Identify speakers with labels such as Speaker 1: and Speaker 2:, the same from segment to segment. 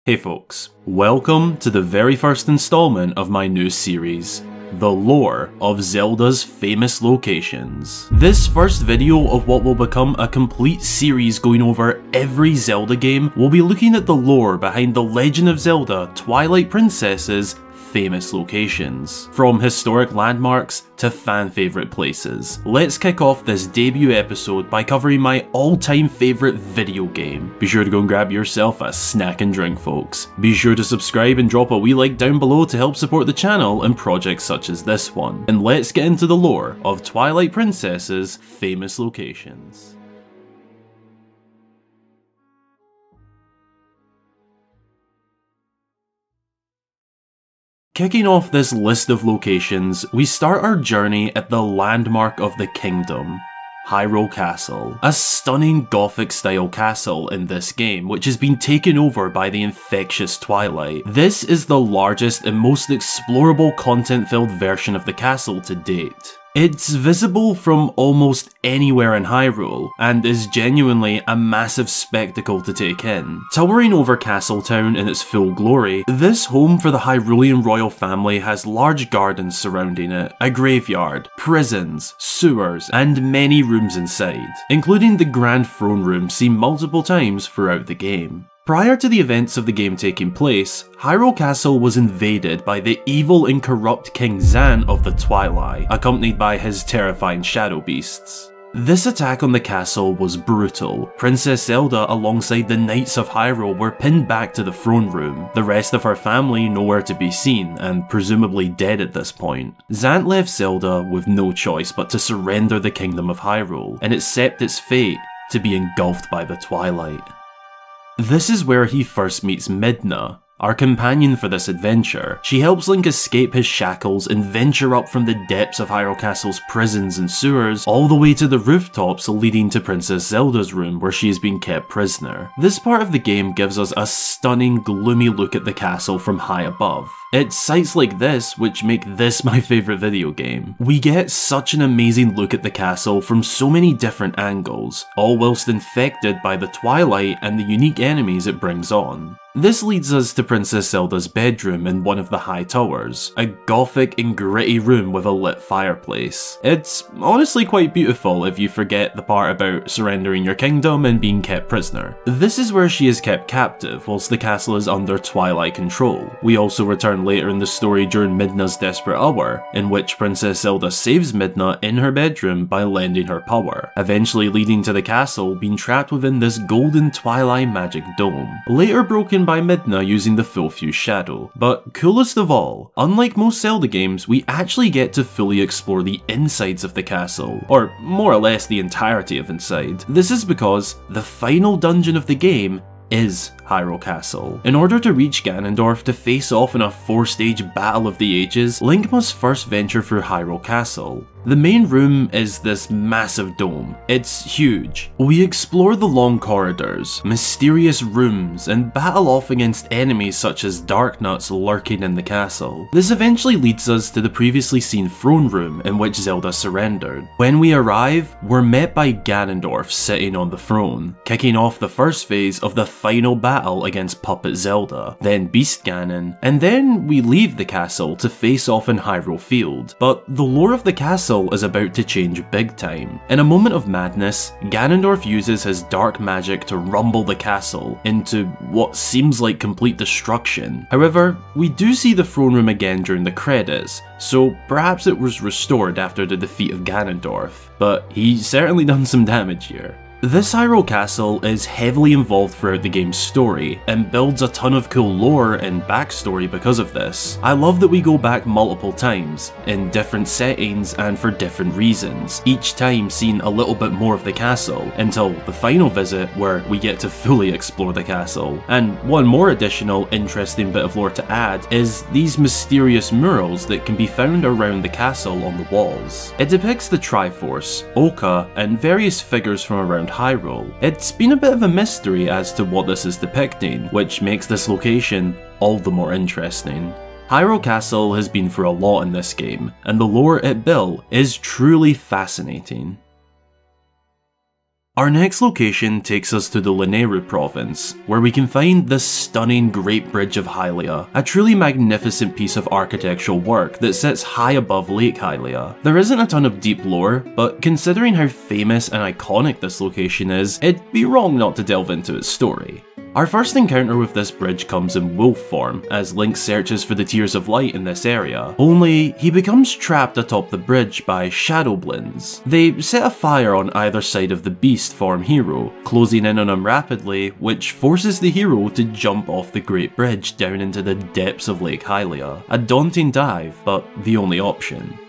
Speaker 1: Hey folks, welcome to the very first installment of my new series, The Lore of Zelda's Famous Locations. This first video of what will become a complete series going over every Zelda game will be looking at the lore behind The Legend of Zelda Twilight Princess's famous locations, from historic landmarks to fan favourite places. Let's kick off this debut episode by covering my all-time favourite video game. Be sure to go and grab yourself a snack and drink, folks. Be sure to subscribe and drop a wee like down below to help support the channel and projects such as this one. And let's get into the lore of Twilight Princess's famous locations. Kicking off this list of locations, we start our journey at the landmark of the kingdom, Hyrule Castle. A stunning Gothic style castle in this game, which has been taken over by the infectious Twilight. This is the largest and most explorable content-filled version of the castle to date. It's visible from almost anywhere in Hyrule, and is genuinely a massive spectacle to take in. Towering over Castletown in its full glory, this home for the Hyrulean royal family has large gardens surrounding it, a graveyard, prisons, sewers, and many rooms inside, including the Grand Throne Room seen multiple times throughout the game. Prior to the events of the game taking place, Hyrule Castle was invaded by the evil and corrupt King Zan of the Twilight, accompanied by his terrifying shadow beasts. This attack on the castle was brutal. Princess Zelda alongside the Knights of Hyrule were pinned back to the throne room, the rest of her family nowhere to be seen and presumably dead at this point. Zan left Zelda with no choice but to surrender the kingdom of Hyrule, and accept its fate to be engulfed by the Twilight. This is where he first meets Midna, our companion for this adventure. She helps Link escape his shackles and venture up from the depths of Hyrule Castle's prisons and sewers all the way to the rooftops leading to Princess Zelda's room where she is being kept prisoner. This part of the game gives us a stunning, gloomy look at the castle from high above. It's sights like this which make this my favourite video game. We get such an amazing look at the castle from so many different angles, all whilst infected by the Twilight and the unique enemies it brings on. This leads us to Princess Zelda's bedroom in one of the high towers, a gothic and gritty room with a lit fireplace. It's honestly quite beautiful if you forget the part about surrendering your kingdom and being kept prisoner. This is where she is kept captive whilst the castle is under Twilight control. We also return later in the story during Midna's desperate hour, in which Princess Zelda saves Midna in her bedroom by lending her power, eventually leading to the castle being trapped within this golden Twilight magic dome, later broken by Midna using the full fuse shadow. But coolest of all, unlike most Zelda games, we actually get to fully explore the insides of the castle, or more or less the entirety of inside. This is because the final dungeon of the game is Hyrule Castle. In order to reach Ganondorf to face off in a 4-stage battle of the ages, Link must first venture through Hyrule Castle. The main room is this massive dome. It's huge. We explore the long corridors, mysterious rooms, and battle off against enemies such as Darknuts lurking in the castle. This eventually leads us to the previously seen throne room in which Zelda surrendered. When we arrive, we're met by Ganondorf sitting on the throne, kicking off the first phase of the final battle against Puppet Zelda, then Beast Ganon, and then we leave the castle to face off in Hyrule Field. But the lore of the castle is about to change big time. In a moment of madness, Ganondorf uses his dark magic to rumble the castle into what seems like complete destruction. However, we do see the throne room again during the credits, so perhaps it was restored after the defeat of Ganondorf, but he's certainly done some damage here. This Hyrule Castle is heavily involved throughout the game's story, and builds a ton of cool lore and backstory because of this. I love that we go back multiple times, in different settings and for different reasons, each time seeing a little bit more of the castle, until the final visit where we get to fully explore the castle. And one more additional interesting bit of lore to add is these mysterious murals that can be found around the castle on the walls. It depicts the Triforce, Oka, and various figures from around Hyrule. It's been a bit of a mystery as to what this is depicting, which makes this location all the more interesting. Hyrule Castle has been through a lot in this game, and the lore it built is truly fascinating. Our next location takes us to the Lanayru province, where we can find the stunning Great Bridge of Hylia, a truly magnificent piece of architectural work that sits high above Lake Hylia. There isn't a ton of deep lore, but considering how famous and iconic this location is, it'd be wrong not to delve into its story. Our first encounter with this bridge comes in wolf form, as Link searches for the Tears of Light in this area, only he becomes trapped atop the bridge by shadow blins. They set a fire on either side of the beast form hero, closing in on him rapidly, which forces the hero to jump off the Great Bridge down into the depths of Lake Hylia. A daunting dive, but the only option.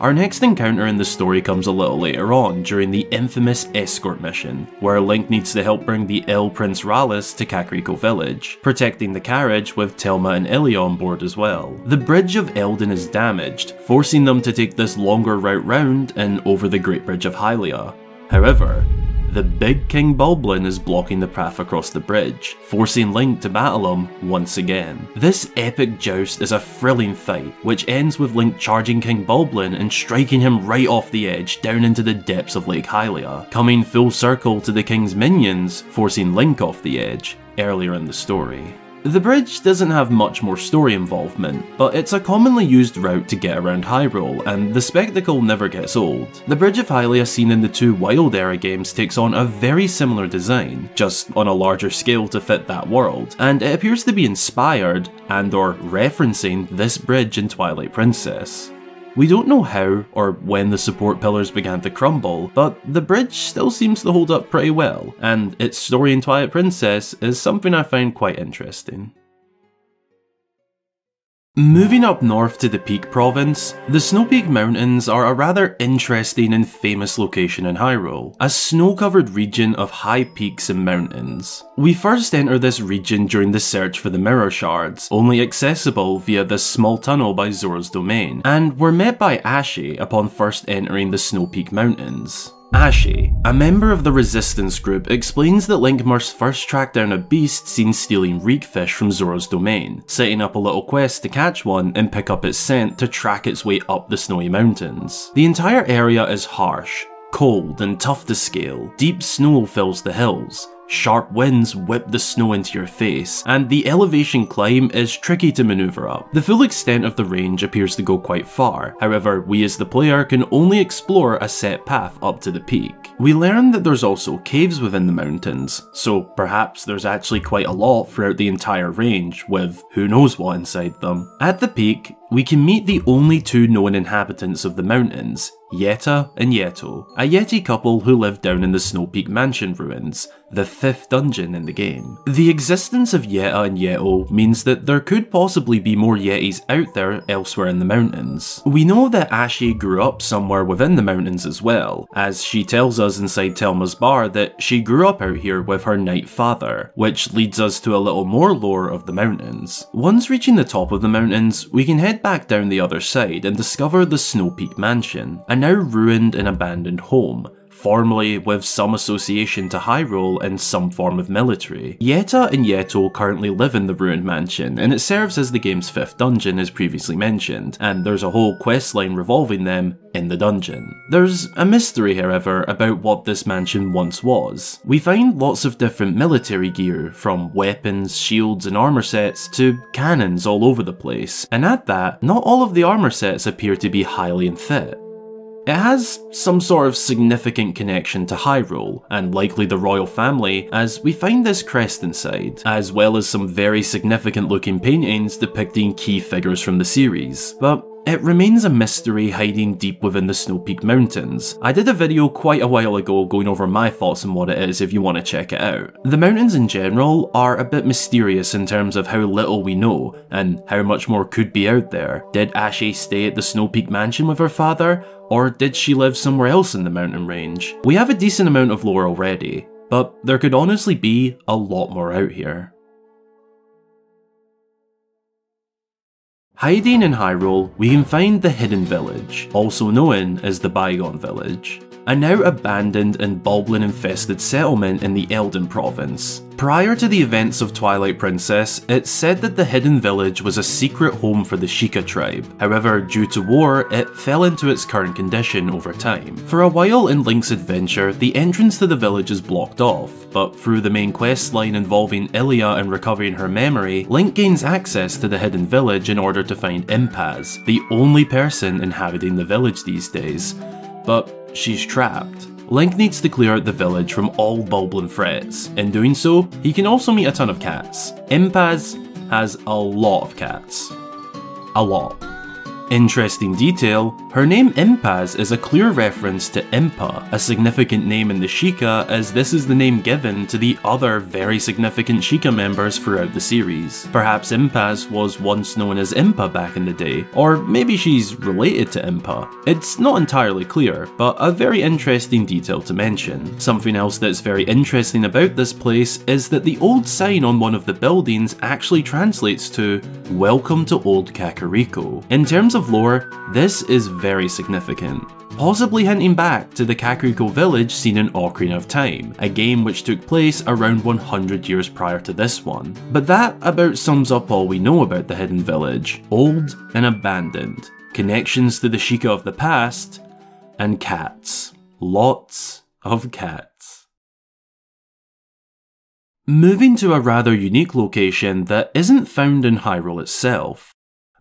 Speaker 1: Our next encounter in the story comes a little later on during the infamous escort mission, where Link needs to help bring the ill Prince Rallis to Kakariko village, protecting the carriage with Telma and Ilia on board as well. The Bridge of Eldin is damaged, forcing them to take this longer route round and over the Great Bridge of Hylia. However, the big King Bulblin is blocking the path across the bridge, forcing Link to battle him once again. This epic joust is a thrilling fight, which ends with Link charging King Bulblin and striking him right off the edge down into the depths of Lake Hylia, coming full circle to the King's minions, forcing Link off the edge earlier in the story. The bridge doesn't have much more story involvement, but it's a commonly used route to get around Hyrule, and the spectacle never gets old. The Bridge of Hylia seen in the two Wild Era games takes on a very similar design, just on a larger scale to fit that world, and it appears to be inspired and/or referencing this bridge in Twilight Princess. We don't know how or when the support pillars began to crumble, but the bridge still seems to hold up pretty well, and its story in Twilight Princess is something I find quite interesting. Moving up north to the Peak province, the Snowpeak Mountains are a rather interesting and famous location in Hyrule, a snow-covered region of high peaks and mountains. We first enter this region during the search for the Mirror Shards, only accessible via this small tunnel by Zora's domain, and we're met by Ashe upon first entering the Snowpeak Mountains. Ashe, a member of the Resistance group, explains that Link must first track down a beast seen stealing reekfish from Zora's domain, setting up a little quest to catch one and pick up its scent to track its way up the snowy mountains. The entire area is harsh, cold and tough to scale. Deep snow fills the hills. Sharp winds whip the snow into your face, and the elevation climb is tricky to maneuver up. The full extent of the range appears to go quite far, however we as the player can only explore a set path up to the peak. We learn that there's also caves within the mountains, so perhaps there's actually quite a lot throughout the entire range, with who knows what inside them. At the peak, we can meet the only two known inhabitants of the mountains, Yetta and Yeto, a Yeti couple who live down in the Snowpeak Mansion ruins, the 5th dungeon in the game. The existence of Yetta and Yeto means that there could possibly be more Yetis out there elsewhere in the mountains. We know that Ashe grew up somewhere within the mountains as well, as she tells us inside Telma's bar that she grew up out here with her Night Father, which leads us to a little more lore of the mountains. Once reaching the top of the mountains, we can head back down the other side and discover the Snowpeak Mansion, a now ruined and abandoned home, formerly with some association to Hyrule and some form of military. Yetta and Yeto currently live in the ruined mansion, and it serves as the game's 5th dungeon as previously mentioned, and there's a whole questline revolving them in the dungeon. There's a mystery, however, about what this mansion once was. We find lots of different military gear, from weapons, shields and armor sets to cannons all over the place, and at that, not all of the armor sets appear to be highly in fit. It has some sort of significant connection to Hyrule, and likely the royal family, as we find this crest inside, as well as some very significant looking paintings depicting key figures from the series. But it remains a mystery hiding deep within the Snowpeak Mountains. I did a video quite a while ago going over my thoughts on what it is if you want to check it out. The mountains in general are a bit mysterious in terms of how little we know, and how much more could be out there. Did Ashe stay at the Snowpeak Mansion with her father, or did she live somewhere else in the mountain range? We have a decent amount of lore already, but there could honestly be a lot more out here. Hiding in Hyrule, we can find the Hidden Village, also known as the Bygone Village. a now abandoned and boblin-infested settlement in the Eldin province. Prior to the events of Twilight Princess, it's said that the hidden village was a secret home for the Sheikah tribe. However, due to war, it fell into its current condition over time. For a while in Link's adventure, the entrance to the village is blocked off, but through the main quest line involving Ilia and recovering her memory, Link gains access to the hidden village in order to find Impaz, the only person inhabiting the village these days. But she's trapped. Link needs to clear out the village from all boblin threats. In doing so, he can also meet a ton of cats. Impaz has a lot of cats. A lot. Interesting detail, her name Impaz is a clear reference to Impa, a significant name in the Sheikah, as this is the name given to the other very significant Sheikah members throughout the series. Perhaps Impaz was once known as Impa back in the day, or maybe she's related to Impa. It's not entirely clear, but a very interesting detail to mention. Something else that's very interesting about this place is that the old sign on one of the buildings actually translates to "Welcome to Old Kakariko." In terms of lore, this is very significant, possibly hinting back to the Kakariko village seen in Ocarina of Time, a game which took place around 100 years prior to this one. But that about sums up all we know about the hidden village: old and abandoned, connections to the Sheikah of the past, and cats. Lots of cats. Moving to a rather unique location that isn't found in Hyrule itself.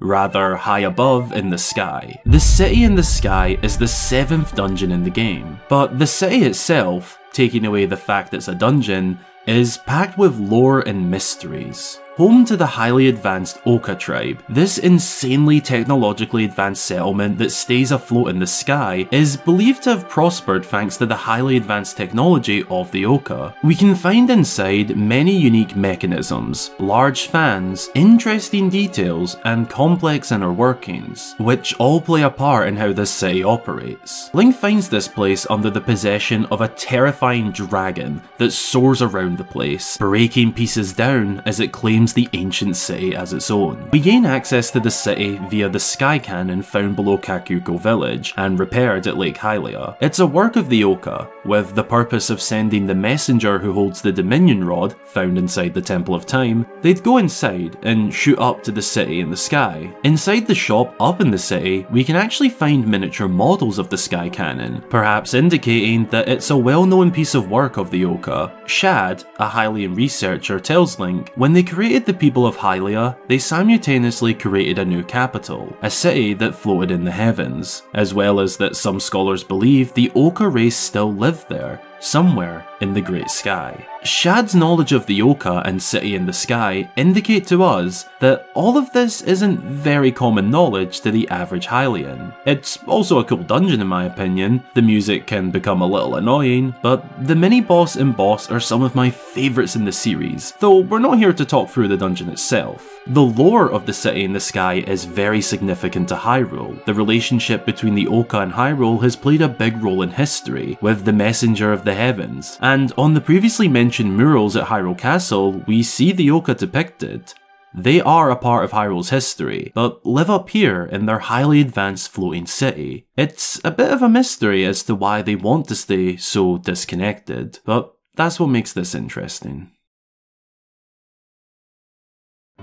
Speaker 1: Rather high above in the sky. The city in the sky is the 7th dungeon in the game, but the city itself, taking away the fact it's a dungeon, is packed with lore and mysteries. Home to the highly advanced Oka tribe, this insanely technologically advanced settlement that stays afloat in the sky is believed to have prospered thanks to the highly advanced technology of the Oka. We can find inside many unique mechanisms, large fans, interesting details, and complex inner workings, which all play a part in how this city operates. Link finds this place under the possession of a terrifying dragon that soars around the place, breaking pieces down as it claims the ancient city as its own. We gain access to the city via the sky cannon found below Kakariko village and repaired at Lake Hylia. It's a work of the Oka, with the purpose of sending the messenger who holds the Dominion Rod, found inside the Temple of Time. They'd go inside and shoot up to the city in the sky. Inside the shop up in the city, we can actually find miniature models of the sky cannon, perhaps indicating that it's a well-known piece of work of the Oka. Shad, a Hylian researcher, tells Link, when they created the people of Hylia, they simultaneously created a new capital, a city that floated in the heavens, as well as that some scholars believe the Oka race still lived there, somewhere in the great sky. Shad's knowledge of the Oka and city in the sky indicate to us that all of this isn't very common knowledge to the average Hylian. It's also a cool dungeon in my opinion. The music can become a little annoying, but the mini-boss and boss are some of my favourites in the series, though we're not here to talk through the dungeon itself. The lore of the city in the sky is very significant to Hyrule. The relationship between the Oka and Hyrule has played a big role in history, with the messenger of the heavens, and on the previously mentioned murals at Hyrule Castle, we see the Oka depicted. They are a part of Hyrule's history, but live up here in their highly advanced floating city. It's a bit of a mystery as to why they want to stay so disconnected, but that's what makes this interesting.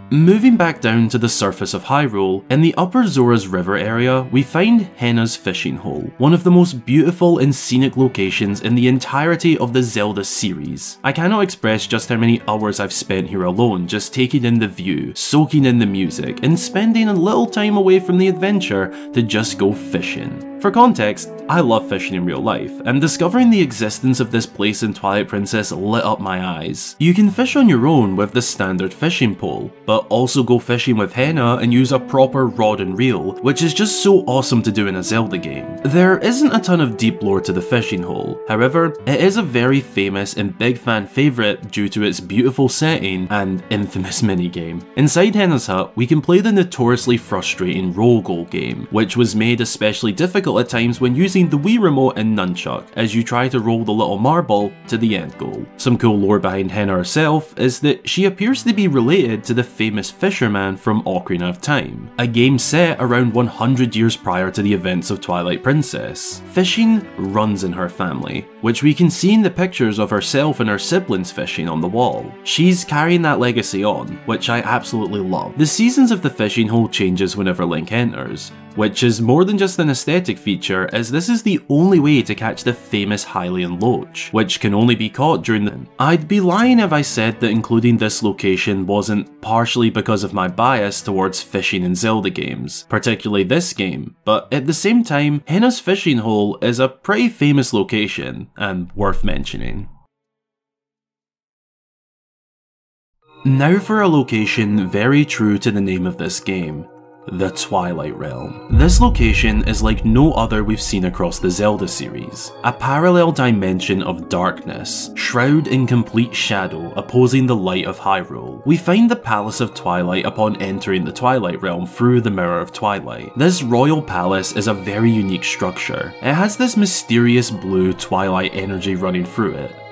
Speaker 1: Moving back down to the surface of Hyrule, in the upper Zora's River area, we find Henna's Fishing Hole, one of the most beautiful and scenic locations in the entirety of the Zelda series. I cannot express just how many hours I've spent here alone just taking in the view, soaking in the music, and spending a little time away from the adventure to just go fishing. For context, I love fishing in real life, and discovering the existence of this place in Twilight Princess lit up my eyes. You can fish on your own with the standard fishing pole, but also go fishing with Henna and use a proper rod and reel, which is just so awesome to do in a Zelda game. There isn't a ton of deep lore to the fishing hole, however, it is a very famous and big fan favourite due to its beautiful setting and infamous minigame. Inside Henna's hut, we can play the notoriously frustrating roll goal game, which was made especially difficult difficult at times when using the Wii Remote and Nunchuck as you try to roll the little marble to the end goal. Some cool lore behind Henna herself is that she appears to be related to the famous fisherman from Ocarina of Time, a game set around 100 years prior to the events of Twilight Princess. Fishing runs in her family, which we can see in the pictures of herself and her siblings fishing on the wall. She's carrying that legacy on, which I absolutely love. The seasons of the fishing hole changes whenever Link enters, which is more than just an aesthetic feature, as this is the only way to catch the famous Hylian Loach, which can only be caught during the... I'd be lying if I said that including this location wasn't partially because of my bias towards fishing in Zelda games, particularly this game, but at the same time, Henna's fishing hole is a pretty famous location, and worth mentioning. Now for a location very true to the name of this game. The Twilight Realm. This location is like no other we've seen across the Zelda series. A parallel dimension of darkness, shroud in complete shadow opposing the light of Hyrule. We find the Palace of Twilight upon entering the Twilight Realm through the Mirror of Twilight. This royal palace is a very unique structure. It has this mysterious blue twilight energy running through it.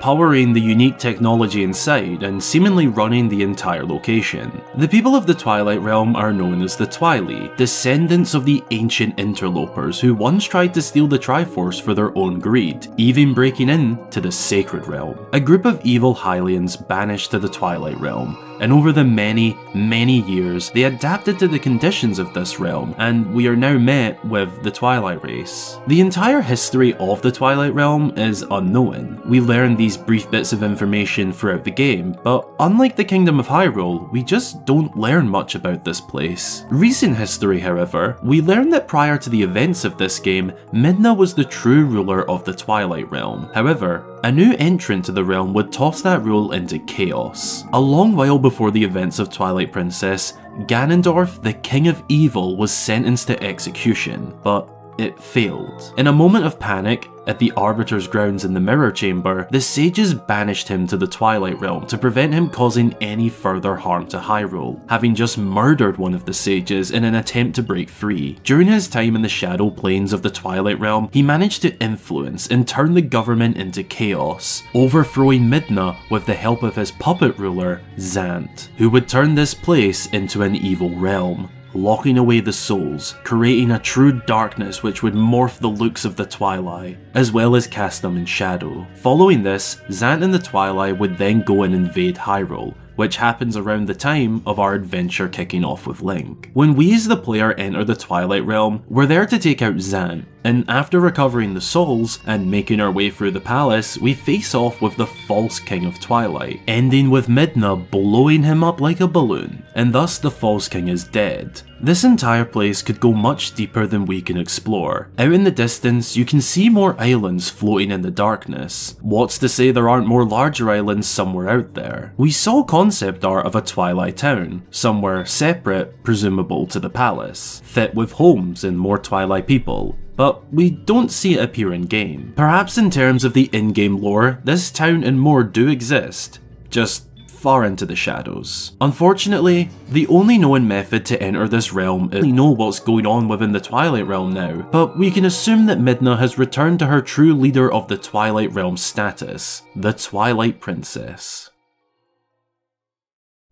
Speaker 1: Powering the unique technology inside and seemingly running the entire location. The people of the Twilight Realm are known as the Twili, descendants of the ancient interlopers who once tried to steal the Triforce for their own greed, even breaking into the Sacred Realm. A group of evil Hylians banished to the Twilight Realm, and over the many years, they adapted to the conditions of this realm, and we are now met with the Twilight race. The entire history of the Twilight Realm is unknown. We learn these brief bits of information throughout the game, but unlike the Kingdom of Hyrule, we just don't learn much about this place. Recent history, however, we learn that prior to the events of this game, Midna was the true ruler of the Twilight Realm. However, a new entrant to the realm would toss that rule into chaos. A long while before the events of Twilight Princess, Ganondorf, the King of Evil, was sentenced to execution, but it failed. In a moment of panic, at the Arbiters Grounds in the Mirror Chamber, the sages banished him to the Twilight Realm to prevent him causing any further harm to Hyrule, having just murdered one of the sages in an attempt to break free. During his time in the shadow planes of the Twilight Realm, he managed to influence and turn the government into chaos, overthrowing Midna with the help of his puppet ruler, Zant, who would turn this place into an evil realm, locking away the souls, creating a true darkness which would morph the looks of the Twilight, as well as cast them in shadow. Following this, Zant and the Twilight would then go and invade Hyrule, which happens around the time of our adventure kicking off with Link. When we as the player enter the Twilight Realm, we're there to take out Zant, and after recovering the souls and making our way through the palace, we face off with the false King of Twilight, ending with Midna blowing him up like a balloon, and thus the false king is dead. This entire place could go much deeper than we can explore. Out in the distance, you can see more islands floating in the darkness. What's to say there aren't more larger islands somewhere out there? We saw concept art of a Twilight town, somewhere separate, presumable to the palace, fit with homes and more Twilight people, but we don't see it appear in game. Perhaps in terms of the in-game lore, this town and more do exist, just far into the shadows. Unfortunately, the only known method to enter this realm is to know what's going on within the Twilight Realm now, but we can assume that Midna has returned to her true leader of the Twilight Realm status, the Twilight Princess.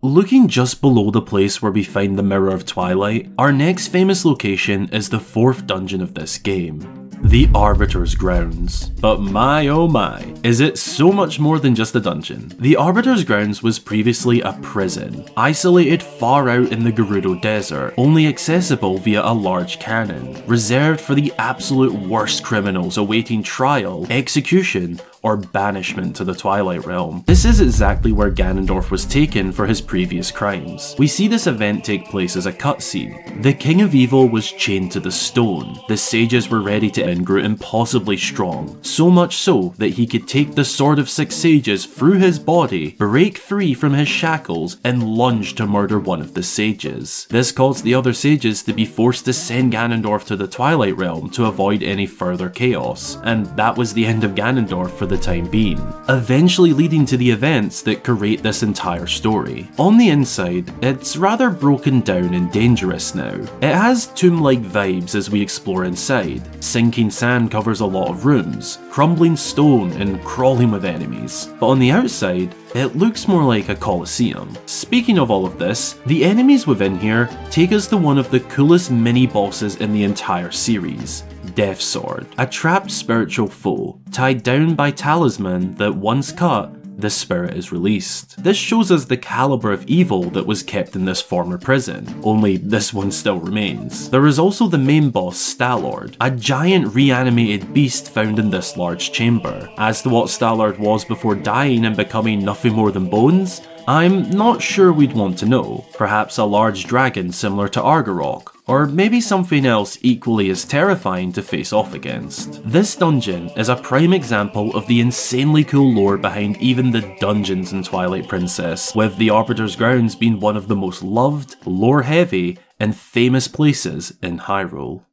Speaker 1: Looking just below the place where we find the Mirror of Twilight, our next famous location is the 4th dungeon of this game, the Arbiters Grounds. But my oh my, is it so much more than just a dungeon. The Arbiters Grounds was previously a prison, isolated far out in the Gerudo Desert, only accessible via a large cannon, reserved for the absolute worst criminals awaiting trial, execution, or banishment to the Twilight Realm. This is exactly where Ganondorf was taken for his previous crimes. We see this event take place as a cutscene. The King of Evil was chained to the stone. The sages were ready to end grew impossibly strong, so much so that he could take the Sword of Six Sages through his body, break free from his shackles, and lunge to murder one of the sages. This caused the other sages to be forced to send Ganondorf to the Twilight Realm to avoid any further chaos, and that was the end of Ganondorf for the the time being, eventually leading to the events that create this entire story. On the inside, it's rather broken down and dangerous now. It has tomb-like vibes as we explore inside. Sinking sand covers a lot of rooms, crumbling stone and crawling with enemies. But on the outside, it looks more like a coliseum. Speaking of all of this, the enemies within here take us to one of the coolest mini-bosses in the entire series. Death's Sword, a trapped spiritual foe, tied down by talisman that once cut, the spirit is released. This shows us the caliber of evil that was kept in this former prison, only this one still remains. There is also the main boss, Stalord, a giant reanimated beast found in this large chamber. As to what Stalord was before dying and becoming nothing more than bones, I'm not sure we'd want to know. Perhaps a large dragon similar to Argarok, or maybe something else equally as terrifying to face off against. This dungeon is a prime example of the insanely cool lore behind even the dungeons in Twilight Princess, with the Arbiters Grounds being one of the most loved, lore-heavy, and famous places in Hyrule.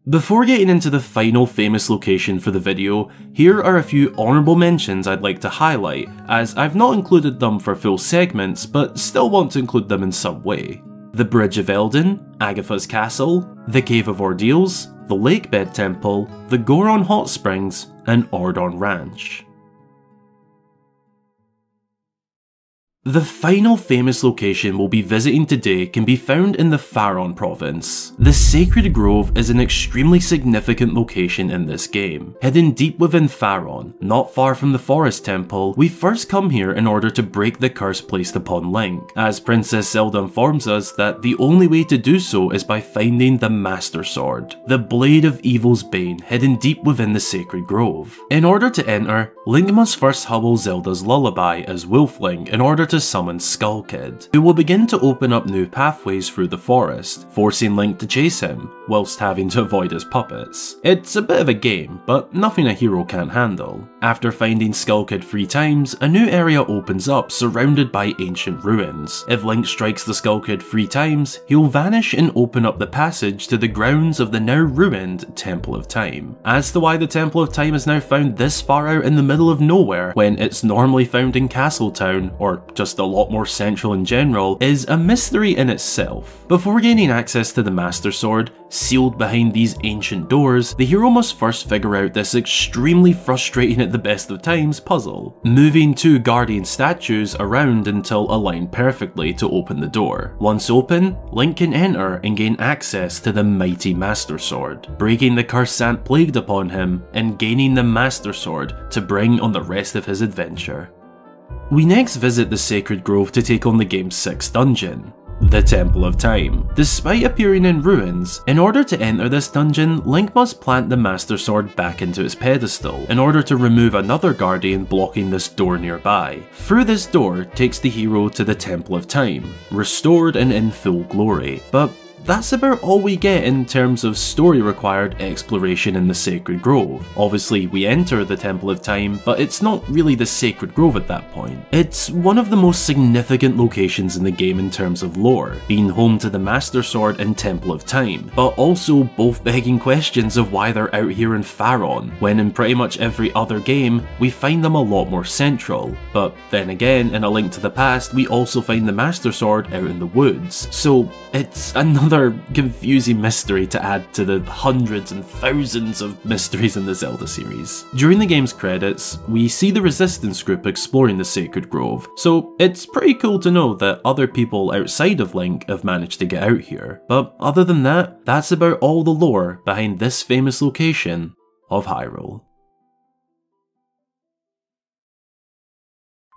Speaker 1: Before getting into the final famous location for the video, here are a few honourable mentions I'd like to highlight, as I've not included them for full segments, but still want to include them in some way. The Bridge of Eldin, Agatha's Castle, the Cave of Ordeals, the Lakebed Temple, the Goron Hot Springs, and Ordon Ranch. The final famous location we'll be visiting today can be found in the Faron province. The Sacred Grove is an extremely significant location in this game. Hidden deep within Faron, not far from the Forest Temple, we first come here in order to break the curse placed upon Link, as Princess Zelda informs us that the only way to do so is by finding the Master Sword, the Blade of Evil's Bane hidden deep within the Sacred Grove. In order to enter, Link must first hubble Zelda's lullaby as Wolfling in order to summon Skull Kid, who will begin to open up new pathways through the forest, forcing Link to chase him, whilst having to avoid his puppets. It's a bit of a game, but nothing a hero can't handle. After finding Skull Kid 3 times, a new area opens up surrounded by ancient ruins. If Link strikes the Skull Kid 3 times, he'll vanish and open up the passage to the grounds of the now ruined Temple of Time. As to why the Temple of Time is now found this far out in the middle of nowhere when it's normally found in Castletown, or just a lot more central in general, is a mystery in itself. Before gaining access to the Master Sword, sealed behind these ancient doors, the hero must first figure out this extremely frustrating at the best of times puzzle, moving 2 guardian statues around until aligned perfectly to open the door. Once open, Link can enter and gain access to the mighty Master Sword, breaking the curse Sant plagued upon him and gaining the Master Sword to bring on the rest of his adventure. We next visit the Sacred Grove to take on the game's 6th dungeon, the Temple of Time. Despite appearing in ruins, in order to enter this dungeon, Link must plant the Master Sword back into its pedestal in order to remove another guardian blocking this door nearby. Through this door takes the hero to the Temple of Time, restored and in full glory, but that's about all we get in terms of story-required exploration in the Sacred Grove. Obviously, we enter the Temple of Time, but it's not really the Sacred Grove at that point. It's one of the most significant locations in the game in terms of lore, being home to the Master Sword and Temple of Time, but also both begging questions of why they're out here in Faron, when in pretty much every other game, we find them a lot more central. But then again, in A Link to the Past, we also find the Master Sword out in the woods, so it's another confusing mystery to add to the hundreds and thousands of mysteries in the Zelda series. During the game's credits, we see the Resistance group exploring the Sacred Grove, so it's pretty cool to know that other people outside of Link have managed to get out here. But other than that, that's about all the lore behind this famous location of Hyrule.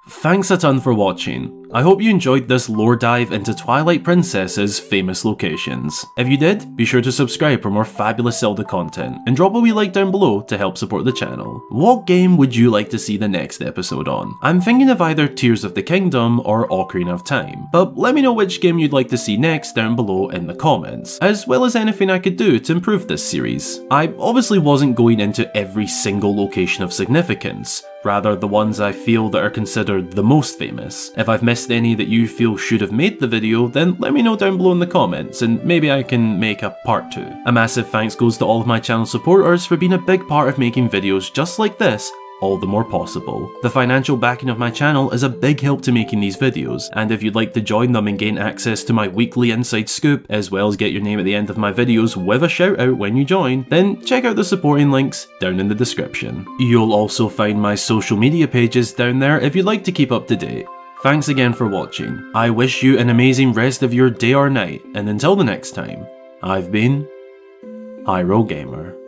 Speaker 1: Thanks a ton for watching. I hope you enjoyed this lore dive into Twilight Princess's famous locations. If you did, be sure to subscribe for more fabulous Zelda content, and drop a wee like down below to help support the channel. What game would you like to see the next episode on? I'm thinking of either Tears of the Kingdom or Ocarina of Time, but let me know which game you'd like to see next down below in the comments, as well as anything I could do to improve this series. I obviously wasn't going into every single location of significance, rather the ones I feel that are considered the most famous. If I've missed missed any that you feel should have made the video, then let me know down below in the comments and maybe I can make a part 2. A massive thanks goes to all of my channel supporters for being a big part of making videos just like this all the more possible. The financial backing of my channel is a big help to making these videos, and if you'd like to join them and gain access to my weekly inside scoop, as well as get your name at the end of my videos with a shout out when you join, then check out the supporting links down in the description. You'll also find my social media pages down there if you'd like to keep up to date. Thanks again for watching. I wish you an amazing rest of your day or night, and until the next time, I've been Hyrule Gamer.